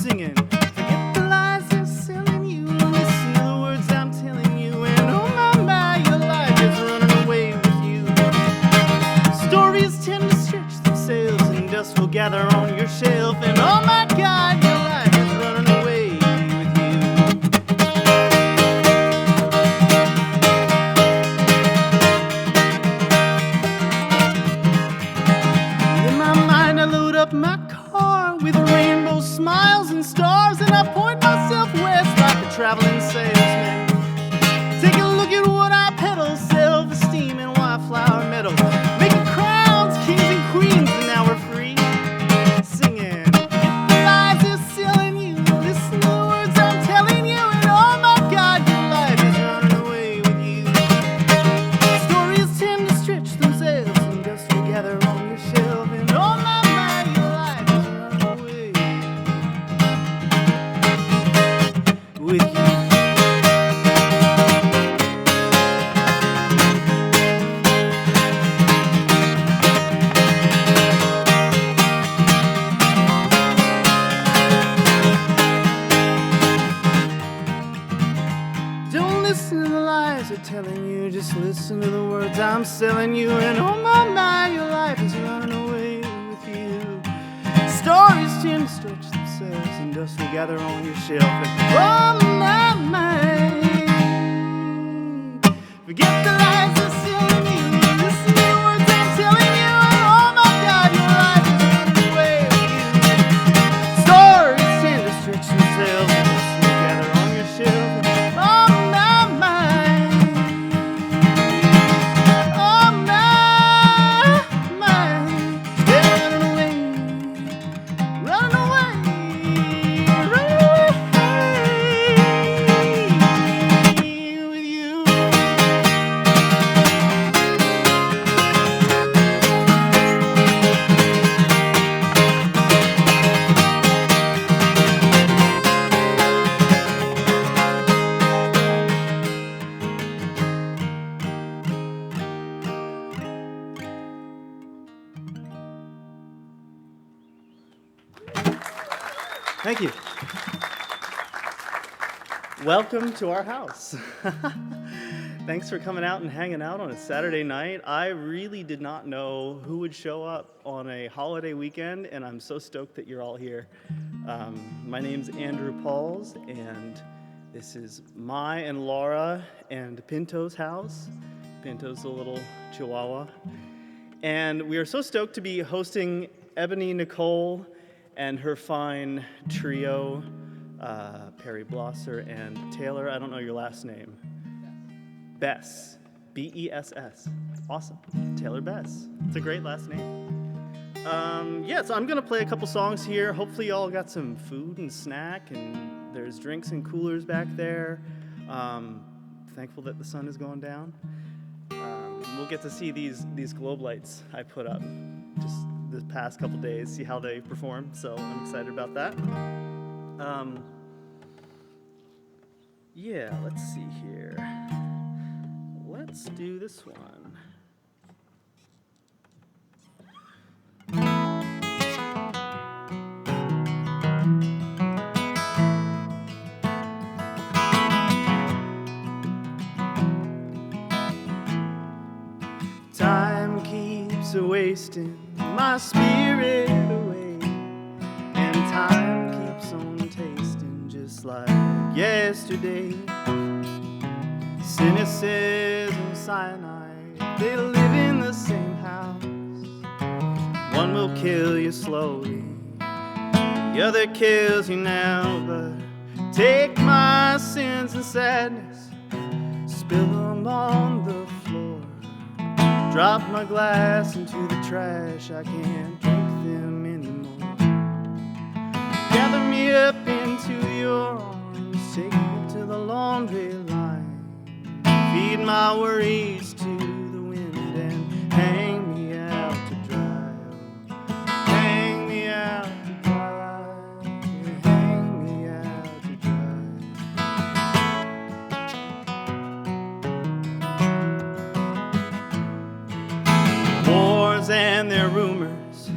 singing. Forget the lies they're selling you. Listen to the words I'm telling you. And oh my, your life is running away with you. Stories tend to stretch themselves, and dust will gather on your shelf. And oh my God, your life is running away with you. In my mind, I load up my car with rainbow smiles and stars, and I point myself west like a traveling salesman. Take a look at what I peddle: self-esteem and wildflower meadows, making crowns, kings and queens, and now we're free. Singing, forget the lies they're selling you. Listen to the words I'm telling you, and oh my God, your life is running away with you. Stories tend to stretch themselves, and dust will gather on your shelf, and oh my, your life is running away with you. Don't listen to the lies they're telling you, just listen to the words I'm selling you, and oh my, your life is running away with you. Stories tend to stretch themselves, and dust will gather on your shelf, and oh my, forget the lies they're selling you, listen to the words I'm telling you, and oh my God, your life is running away with you. Stories tend to stretch themselves, and dust will gather on your shelf, and oh Thank you. Welcome to our house. Thanks for coming out and hanging out on a Saturday night. I really did not know who would show up on a holiday weekend, and I'm so stoked that you're all here. My name's Andrew Pauls, and this is my and Laura and Pinto's house. Pinto's a little chihuahua. And we are so stoked to be hosting Ebony Nicole and her fine trio, Perry Blosser and Taylor. I don't know your last name. Bess. B-E-S-S. Awesome. Taylor Bess. It's a great last name. So I'm going to play a couple songs here. Hopefully you all got some food and snack, and there's drinks and coolers back there. Thankful that the sun is going down. We'll get to see these globe lights I put up just the past couple days, see how they perform, so I'm excited about that. Let's see here. Let's do this one. Time keeps wasting my spirit away, and time keeps on tasting just like yesterday. Cynicism, cyanide, they live in the same house. One will kill you slowly, the other kills you now. But take my sins and sadness, spill them on the floor. Drop my glass into the trash, I can't drink them anymore. Gather me up into your arms, take me to the laundry line. Feed my worries to the wind and hang me out to dry. Hang me out to dry. Hang me out to dry. Wars and their rumors,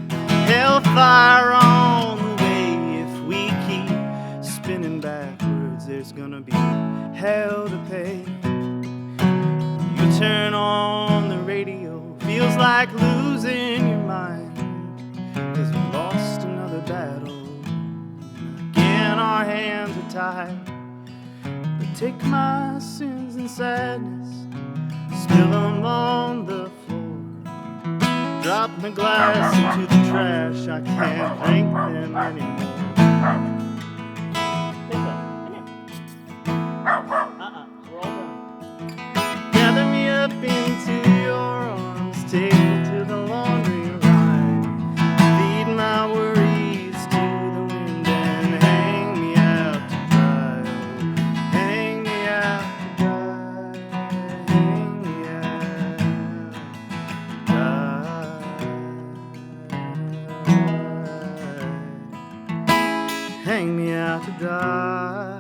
hellfire on the way if we keep there's gonna be hell to pay. You turn on the radio, feels like losing your mind, 'cause we lost another battle. Again, our hands are tied. But take my sins and sadness, spill them on the floor. Drop my glass into the trash, I can't drink them anymore. We're all done. Gather me up into your arms, take me to the laundry line, feed my worries to the wind and hang me out to dry. Oh, hang me out to dry, hang me out to dry, hang me out to dry.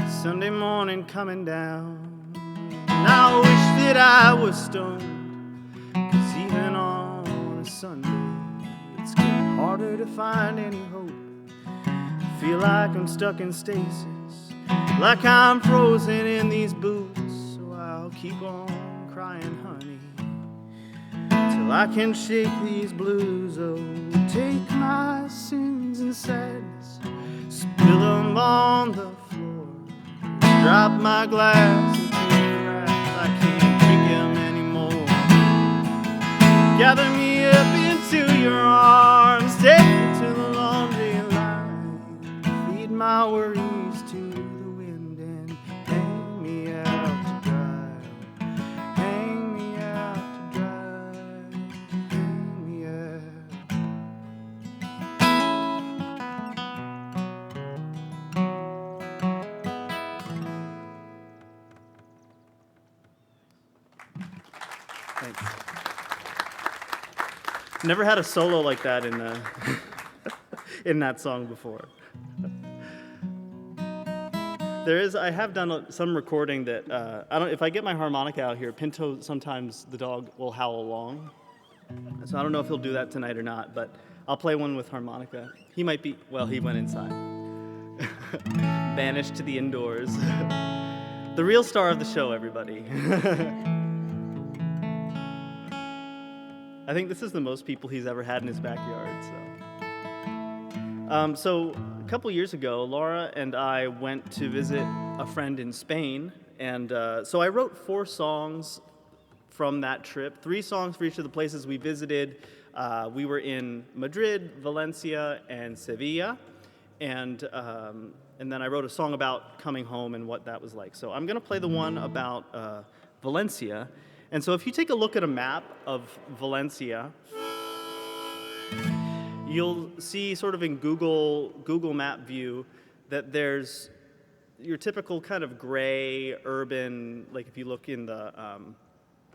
Sunday morning coming down, and I wish that I was stoned, 'cause even on a Sunday it's getting harder to find any hope. I feel like I'm stuck in stasis, like I'm frozen in these boots. So I'll keep on crying, honey, till I can shake these blues. Oh, take my sins and sadness, spill them on the floor. Drop my glass into the grass, I can't drink them anymore. Gather me up into your arms, take me to the laundry line, feed my worries to the wind and hang me out to dry. Hang me out to dry, hang me out. Thanks. Never had a solo like that in in that song before. I have done some recording that if I get my harmonica out here, Pinto, sometimes the dog will howl along. So I don't know if he'll do that tonight or not, but I'll play one with harmonica. He might be, well, he went inside. Banished to the indoors. The real star of the show, everybody. I think this is the most people he's ever had in his backyard. So a couple years ago, Laura and I went to visit a friend in Spain, and so I wrote 4 songs from that trip, 3 songs for each of the places we visited. We were in Madrid, Valencia, and Sevilla, and then I wrote a song about coming home and what that was like. So I'm going to play the one about Valencia. And so if you take a look at a map of Valencia, you'll see sort of in Google Map view that there's your typical kind of gray urban, like if you look in the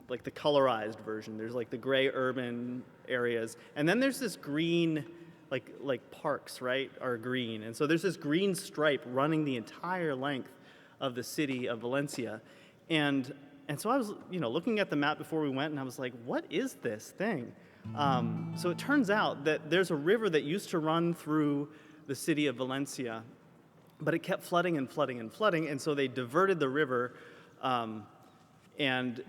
like the colorized version, there's like the gray urban areas, and then there's this green, like parks, right, are green, and so there's this green stripe running the entire length of the city of Valencia, and so I was, looking at the map before we went, and I was like, what is this thing? So it turns out that there's a river that used to run through the city of Valencia, but it kept flooding and flooding and flooding, and so they diverted the river, and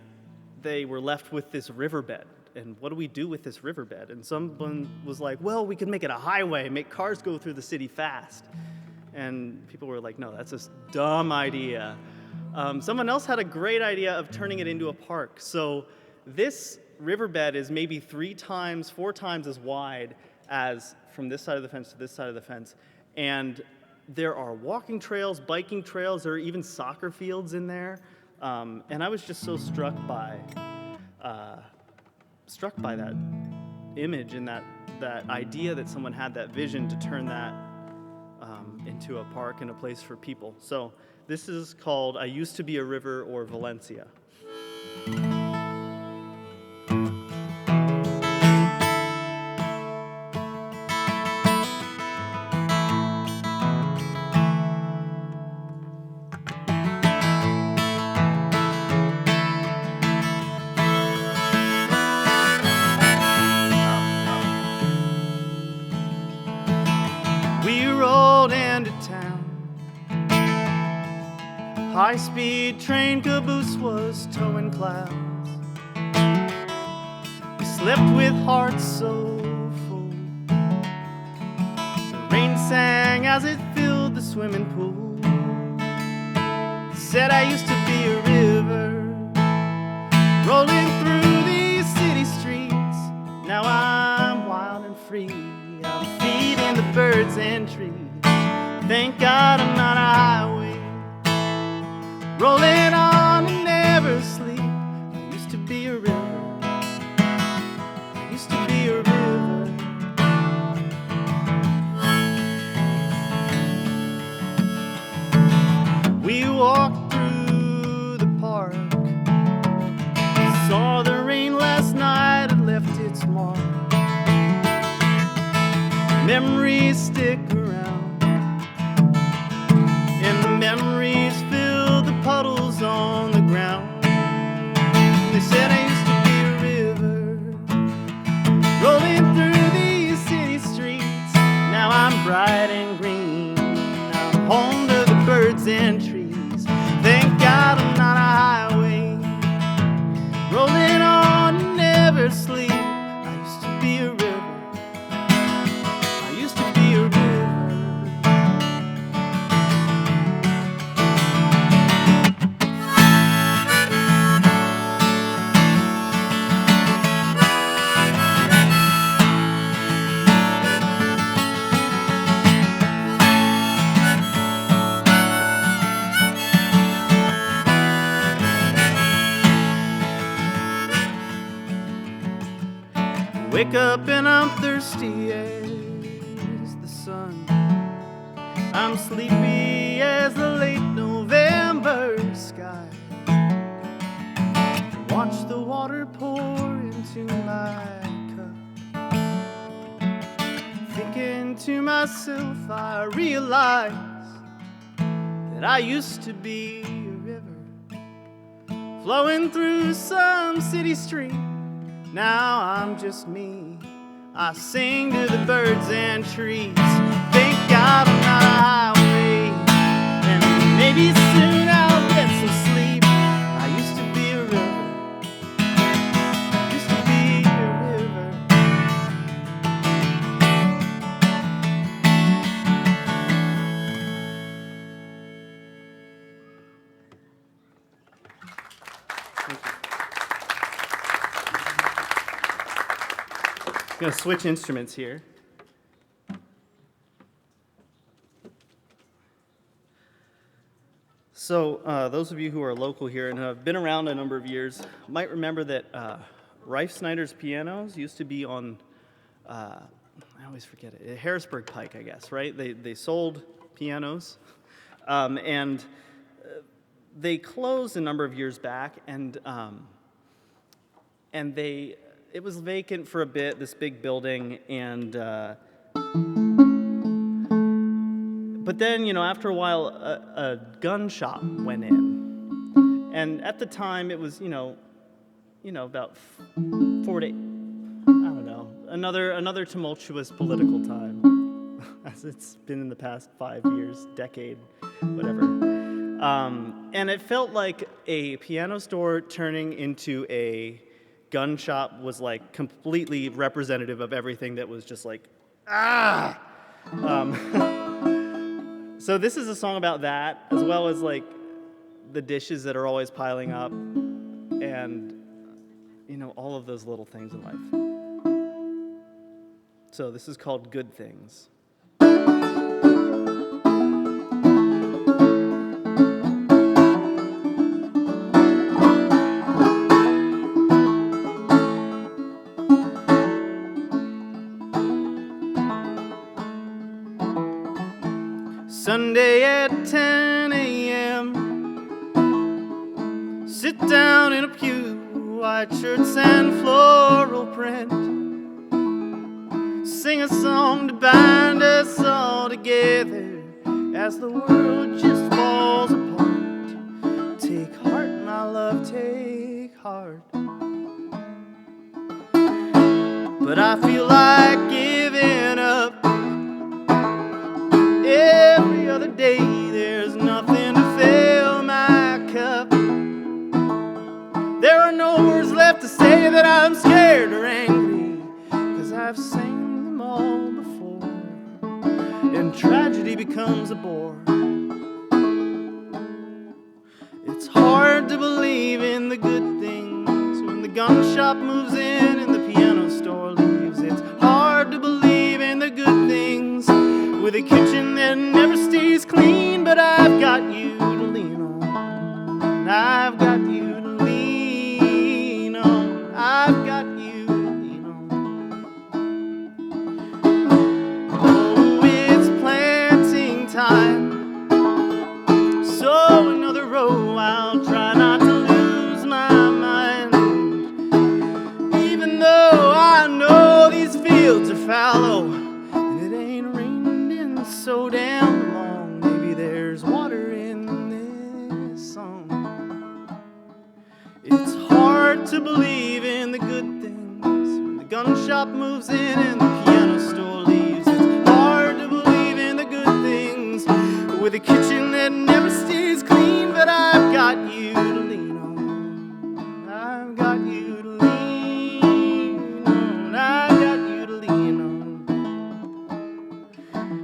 they were left with this riverbed. And what do we do with this riverbed? And someone was like, well, we could make it a highway, make cars go through the city fast. And people were like, no, that's a dumb idea. Someone else had a great idea of turning it into a park. So this riverbed is maybe 4 times as wide as from this side of the fence to this side of the fence. And there are walking trails, biking trails, there are even soccer fields in there. And I was just so struck by that image and that idea that someone had that vision to turn that into a park and a place for people. So this is called I Used to Be a River, or Valencia. We into town. High-speed train caboose was towing clouds. We slept with hearts so full. The rain sang as it filled the swimming pool. Said I used to be a river rolling through these city streets. Now I'm wild and free. I'm feeding the birds and trees. Thank God I'm not a highway rolling on and never sleep. I used to be a river. I used to be a river. We walked through the park. Saw the rain last night had left its mark. Memories stick around, and the memories fill the puddles on the ground. They said I used to be a river rolling through these city streets. Now I'm bright and green. I'm home to the birds and trees. Thank God I'm not a highway rolling on and never sleep. I used to be a river. I used to be a river. Wake up and I'm thirsty as the sun. I'm sleepy as the late November sky. Watch the water pour into my cup. Thinking to myself, I realize that I used to be a river flowing through some city stream. Now I'm just me. I sing to the birds and trees. Thank God I'm not a highway, and maybe soon I'll get some sleep. I used to be a river. Used to be a river. I'm going to switch instruments here. So those of you who are local here and have been around a number of years might remember that Rife Snyder's pianos used to be on, I always forget it, Harrisburg Pike, I guess, right? They sold pianos, and they closed a number of years back, and it was vacant for a bit, this big building, and but then, after a while, a gun shop went in, and at the time it was, about 4 to, I don't know, another tumultuous political time, as it's been in the past 5 years, decade, whatever, and it felt like a piano store turning into a gun shop was like completely representative of everything that was just like, so this is a song about that, as well as like the dishes that are always piling up, and all of those little things in life. So this is called Good Things. Sunday at 10 a.m. Sit down in a pew, white shirts and floral print. Sing a song to bind us all together as the world just falls apart. Take heart, my love, take heart. But I feel like giving up every when tragedy becomes a bore. It's hard to believe in the good things when the gun shop moves in and the piano store leaves. It's hard to believe in the good things with a kitchen that never stays clean. But I've got you to lean on. I've got you to lean on. I've got you to lean on. Oh, it's planting time. Sow another row. I'll try not to lose my mind. Even though I know these fields are fallow and it ain't rained in so damn long, maybe there's water in this song. It's hard to believe in the good things when the gun shop moves in and the piano store leaves. It's hard to believe in the good things with a kitchen that never stays clean. But I've got you to lean on. I've got you to lean on. I've got you to lean on.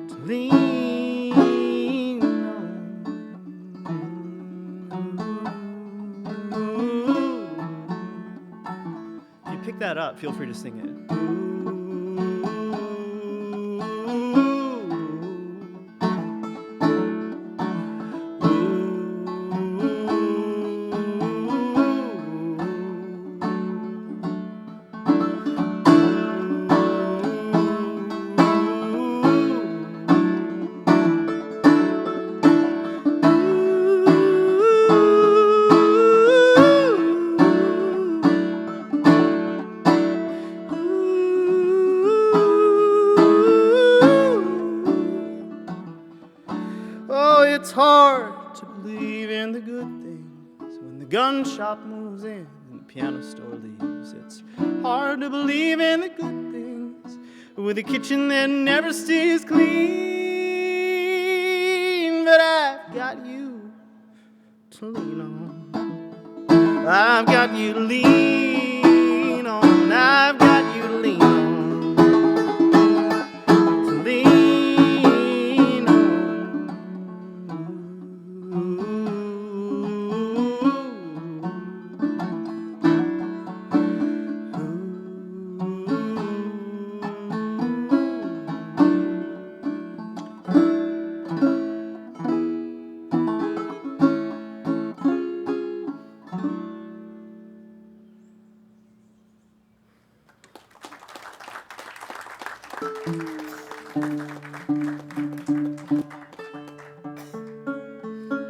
To lean on. If you pick that up, feel free to sing it. It's hard to believe in the good things when the gun shop moves in and the piano store leaves. It's hard to believe in the good things with a kitchen that never stays clean. But I've got you to lean on. I've got you to lean on. I've got you to lean on.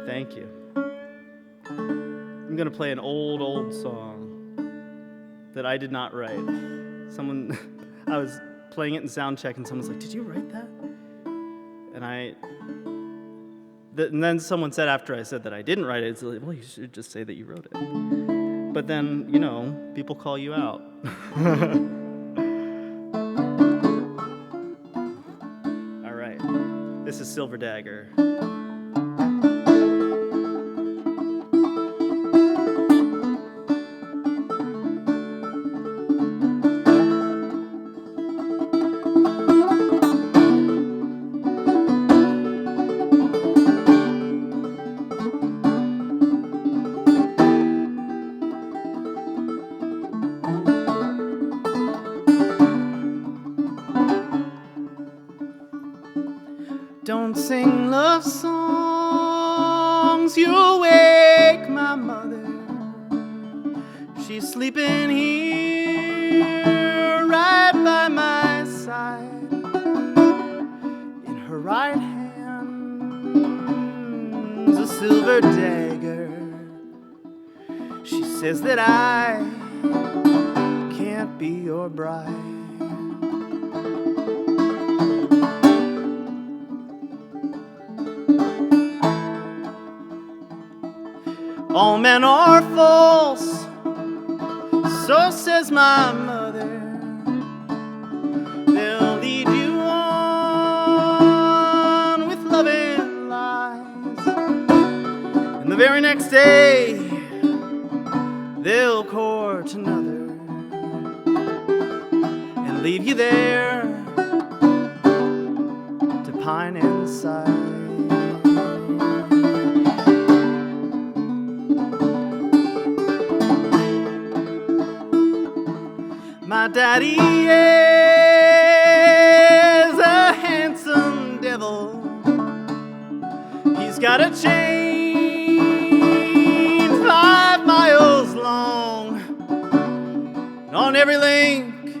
Thank you. I'm going to play an old song that I did not write. I was playing it in sound check and someone's like, "Did you write that?" And then someone said after I said that I didn't write it, it's like, "Well, you should just say that you wrote it." But then, people call you out. All right. This is Silver Dagger. Don't sing love songs, you'll wake my mother. She's sleeping here right by my side. In her right hand's a silver dagger. She says that I can't be your bride. All men are false, so says my mother. They'll lead you on with love and lies, and the very next day they'll court another and leave you there to pine inside. My daddy is a handsome devil. He's got a chain 5 miles long. And on every link,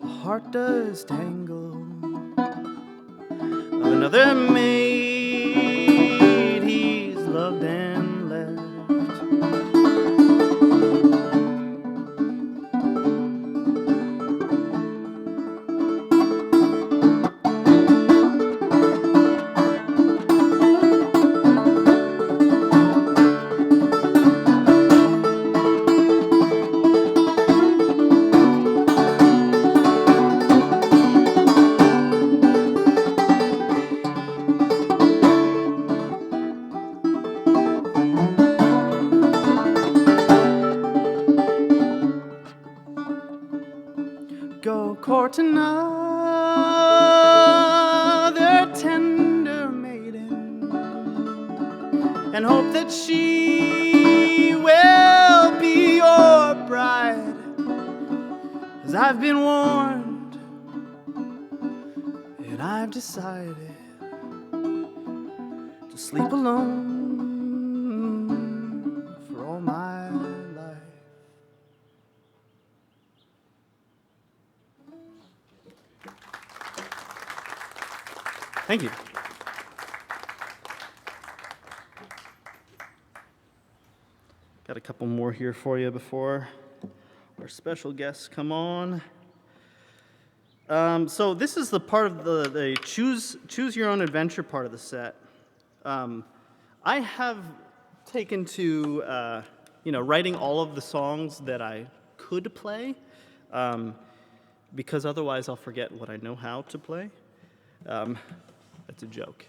a heart does tangle of another maid he's loved and left. Go court another tender maiden and hope that she will be your bride. 'Cause I've been warned and I've decided to sleep alone for all my life. Thank you. Got a couple more here for you before our special guests come on. So this is the part of the choose your own adventure part of the set. I have taken to writing all of the songs that I could play, because otherwise I'll forget what I know how to play. That's a joke.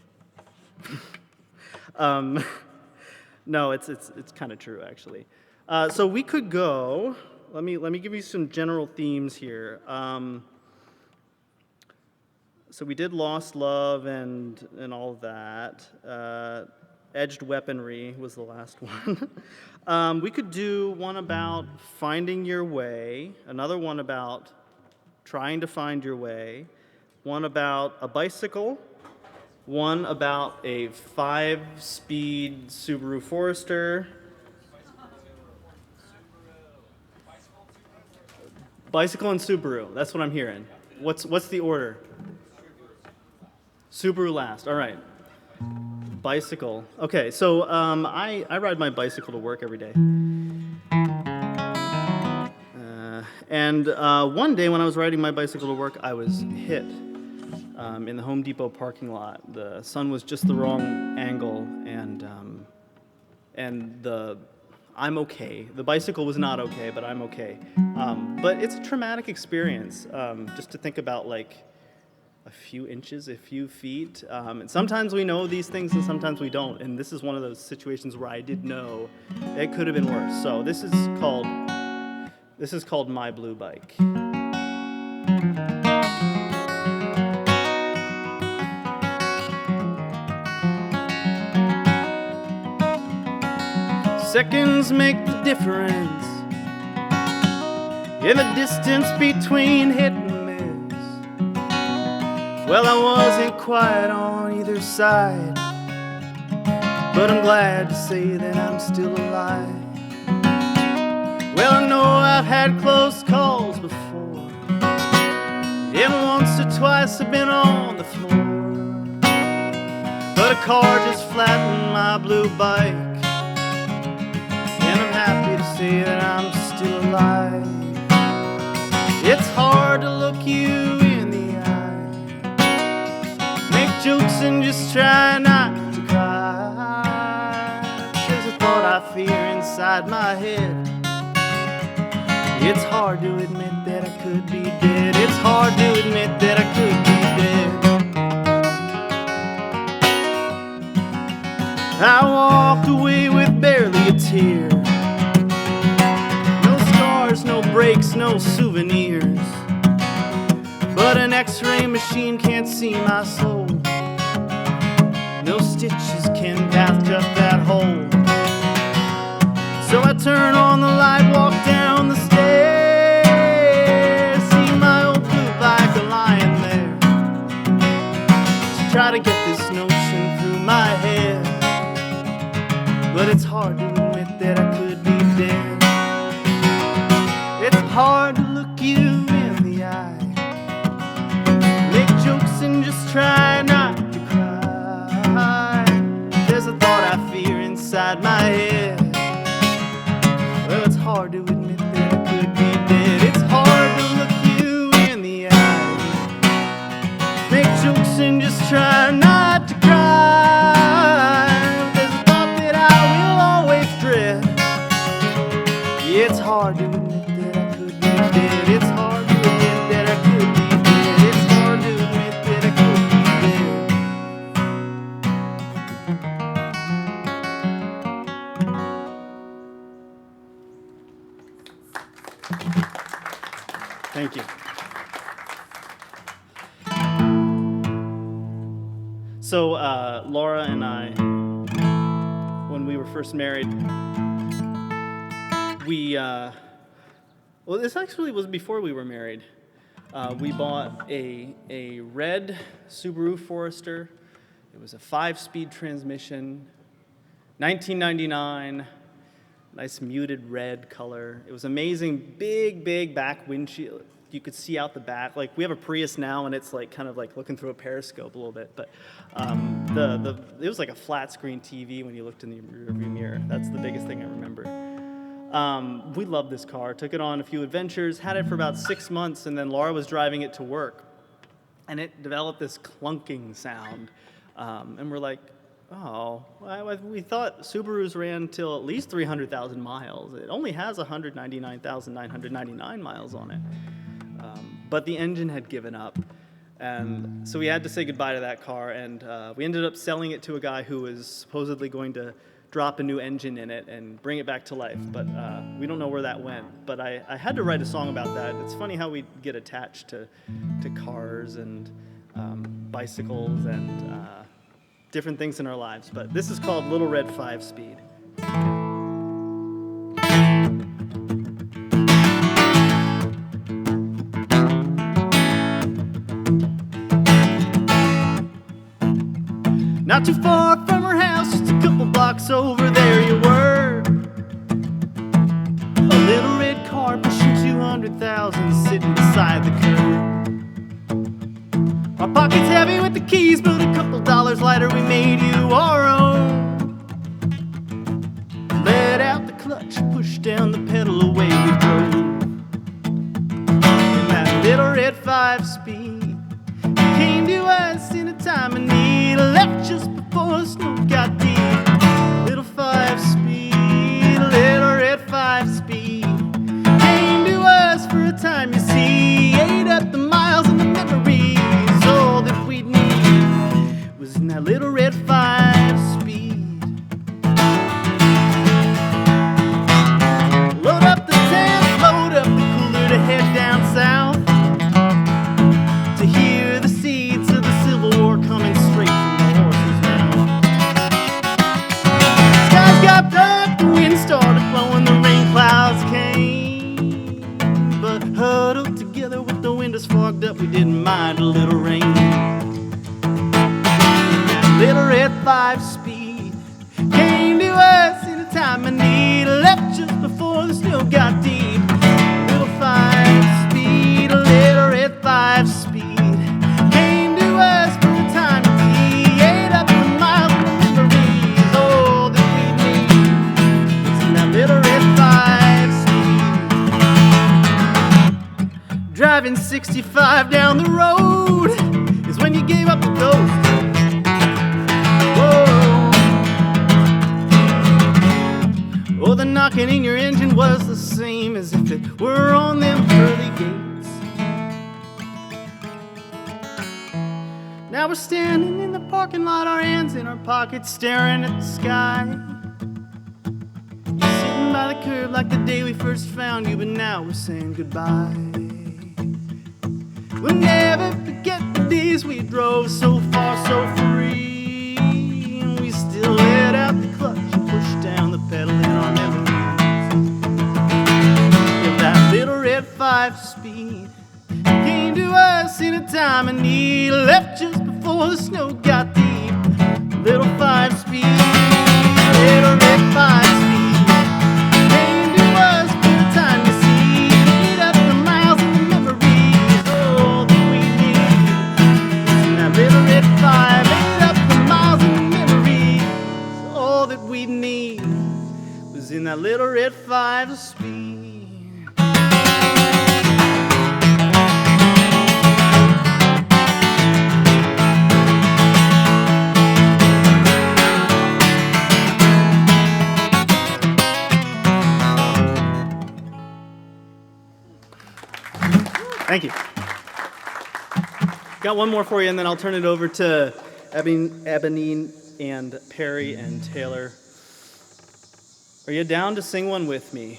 No, it's kind of true actually. So we could go. Let me give you some general themes here. So we did Lost Love and all of that. Edged Weaponry was the last one. We could do one about finding your way, another one about trying to find your way, one about a bicycle, one about a 5-speed Subaru Forester. Bicycle and Subaru, that's what I'm hearing. What's the order? Subaru last, all right. Bicycle. Okay, so I ride my bicycle to work every day. And one day when I was riding my bicycle to work, I was hit in the Home Depot parking lot. The sun was just the wrong angle, and I'm okay. The bicycle was not okay, but I'm okay. But it's a traumatic experience, just to think about like a few inches, a few feet. And sometimes we know these things and sometimes we don't. And this is one of those situations where I did know it could have been worse. So this is called My Blue Bike. Seconds make the difference in the distance between hit and miss. Well, I wasn't quite on either side, but I'm glad to say that I'm still alive. Well, I know I've had close calls before, and once or twice I've been on the floor, but a car just flattened my blue bike. Happy to say that I'm still alive. It's hard to look you in the eye, make jokes and just try not to cry. There's a thought I fear inside my head. It's hard to admit that I could be dead. It's hard to admit that I could be dead. I walked away with barely a tear. No breaks, no souvenirs, but an x-ray machine can't see my soul. No stitches can patch up that hole. So I turn on the light, walk down the stairs, see my old blue bike lying there, to try to get this notion through my head. But it's hard to admit that I could be dead. It's hard to look you in the eye, make jokes and just try not to cry. There's a thought I fear inside my head. Well, it's hard to admit that I could be dead. It's hard to look you in the eye, make jokes and just try not to cry. There's a thought that I will always dread. Yeah, it's hard to admit that I could be dead. It's hard to admit that I could be dead. It's hard to admit that I could be dead. Thank you. So, Laura and I, when we were first married, well, this actually was before we were married. We bought a red Subaru Forester. It was a 5-speed transmission, 1999, nice muted red color. It was amazing, big back windshield. You could see out the back. Like, we have a Prius now, and it's like kind of like looking through a periscope a little bit. But it was like a flat screen TV when you looked in the rearview mirror. That's the biggest thing I remember. We loved this car. Took it on a few adventures. Had it for about 6 months, and then Laura was driving it to work, and it developed this clunking sound. And we're like, oh, we thought Subarus ran till at least 300,000 miles. It only has 199,999 miles on it. But the engine had given up. And so we had to say goodbye to that car, and we ended up selling it to a guy who was supposedly going to drop a new engine in it and bring it back to life. But we don't know where that went. But I had to write a song about that. It's funny how we get attached to cars and bicycles and different things in our lives. But this is called Little Red 5-Speed. Not too far from her house, just a couple blocks over, there you were. A little red car pushing 200,000, sitting beside the curb. Our pockets heavy with the keys, but a couple dollars lighter, we made you our own. Let out the clutch, push down the pedal, away we drove. In that little red 5-speed, came to us in a time of need, left just before the snow got deep. Little 5-speed, little red 5-speed, came to us for a time, you see, ate up the miles and the memories. All that we'd need was in that little red 5-speed. Load up the tent, load up the cooler to head down south, to hear the seeds of the Civil War coming straight from the horse's mouth. Skies got dark, the wind started blowing, the rain clouds came, but huddled together with the windows fogged up, we didn't mind a little rain. That little red 5-speed came to us in a time of need, left just before the snow got deep. Little 5-speed, a little red 5-speed, came to us for a time of need, ate up the miles and the memories. All that we need is in that little red 5-speed. Driving 65 down the road is when you gave up the ghost. Whoa. Oh, the knocking in your engine was the same as if it were on them pearly gates. Now we're standing in the parking lot, our hands in our pockets, staring at the sky. You're sitting by the curb like the day we first found you, but now we're saying goodbye. We'll never forget the days we drove so far, so free. And we still let out the clutch and push down the pedal in our memories. If that little red 5-speed came to us in a time of need, left just before the snow got deep. Little 5-speed, little red 5-speed came to us for the time you see. Ate up the miles and the memories, all that we need. And that little red 5 ate up the miles and the memories, all that we need was in that little red 5-speed. Thank you. Got one more for you, and then I'll turn it over to Ebony and Perry and Taylor. Are you down to sing one with me?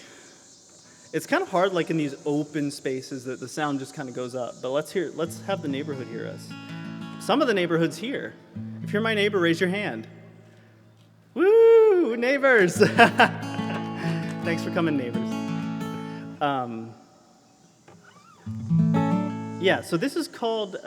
It's kind of hard, like in these open spaces, that the sound just kind of goes up. But let's have the neighborhood hear us. Some of the neighborhood's here. If you're my neighbor, raise your hand. Woo, neighbors! Thanks for coming, neighbors. Yeah, so this is called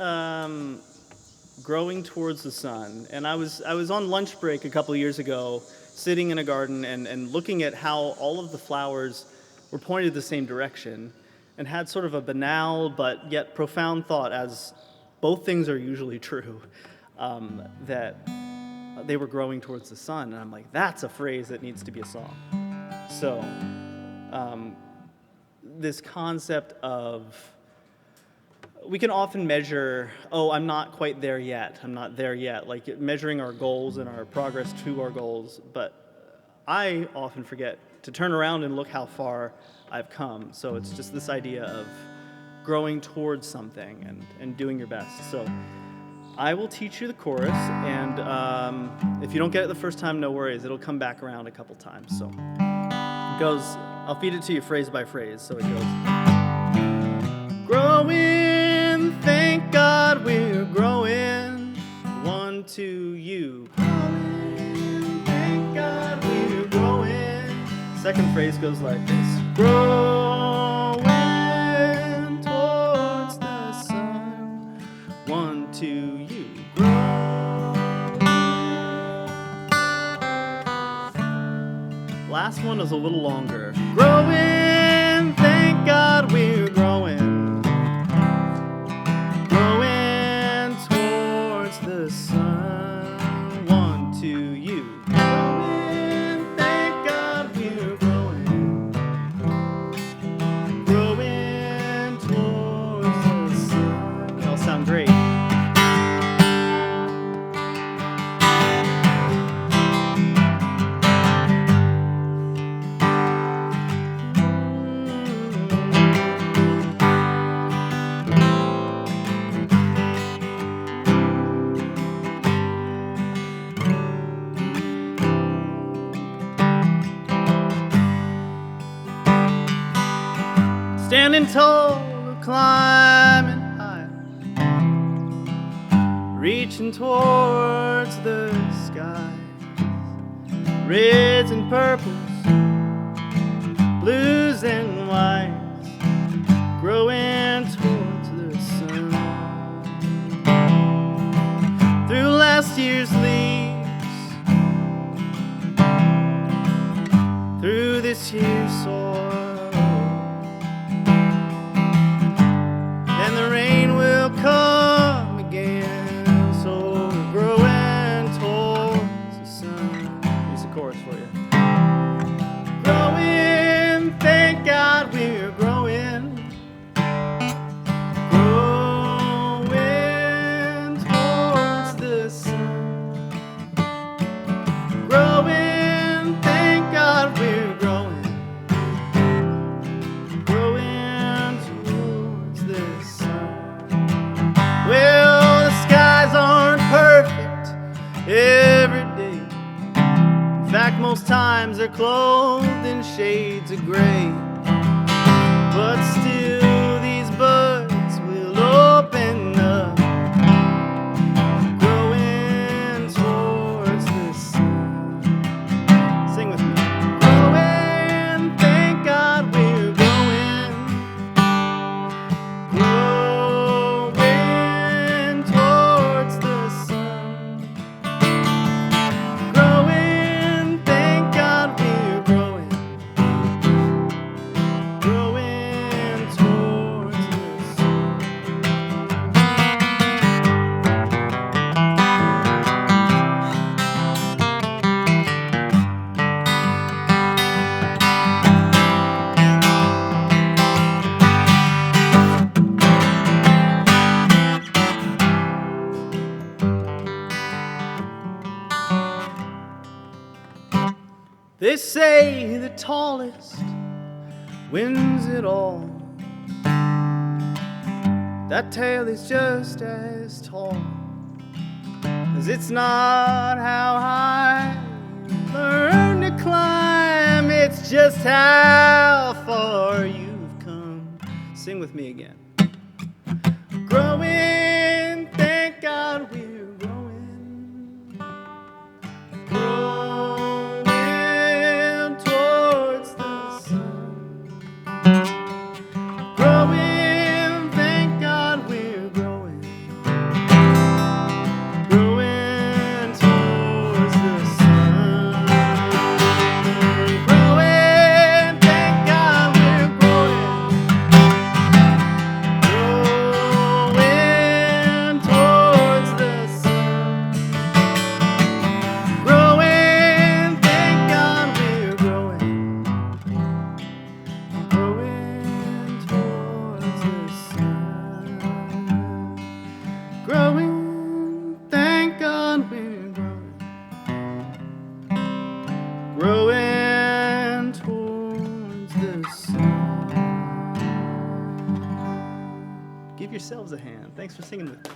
Growing Towards the Sun. And I was on lunch break a couple years ago, sitting in a garden and looking at how all of the flowers were pointed the same direction, and had sort of a banal but yet profound thought, as both things are usually true, that they were growing towards the sun. And I'm like, that's a phrase that needs to be a song. So this concept of, we can often measure, oh, I'm not quite there yet, I'm not there yet, like measuring our goals and our progress to our goals, but I often forget to turn around and look how far I've come. So it's just this idea of growing towards something and doing your best. So I will teach you the chorus, and if you don't get it the first time, no worries, it'll come back around a couple times. So it goes, I'll feed it to you phrase by phrase, so it goes. Growing, thank God we're growing. 1, 2, you. Growing, thank God we're growing. Second phrase goes like this. Growing towards the sun. 1, 2, you. Growing. Last one is a little longer. Growing, thank God we're growing. The sun, 1, 2, you. Growing, thank God we're growing. Growing towards the sun. They all sound great. Standing tall or climbing high, reaching towards the sky. Reds and purples, blues and whites, growing towards the sun. Through last year's leaves, through this year's soil, and the rain will come again, so we're growing towards the sun. Here's the chorus for you. Growing, thank God we're growing. Growing towards the sun. Growing, thank God we're growing. Well, the skies aren't perfect every day. In fact, most times they're clothed in shades of gray. But still, these buds will open They say the tallest wins it all. That tale is just as tall, 'cause it's not how high you learn to climb, it's just how far you've come. Sing with me again. Growing, thank God we're growing. Growing towards the sun. Growing, thank God we're growing. Growing towards the sun. Growing, thank God we're growing. Growing towards the sun. Growing, thank God we're growing. Growing towards the sun. Growing, thank God we're growing. Growing towards the sun. Give yourselves a hand. Thanks for singing with me.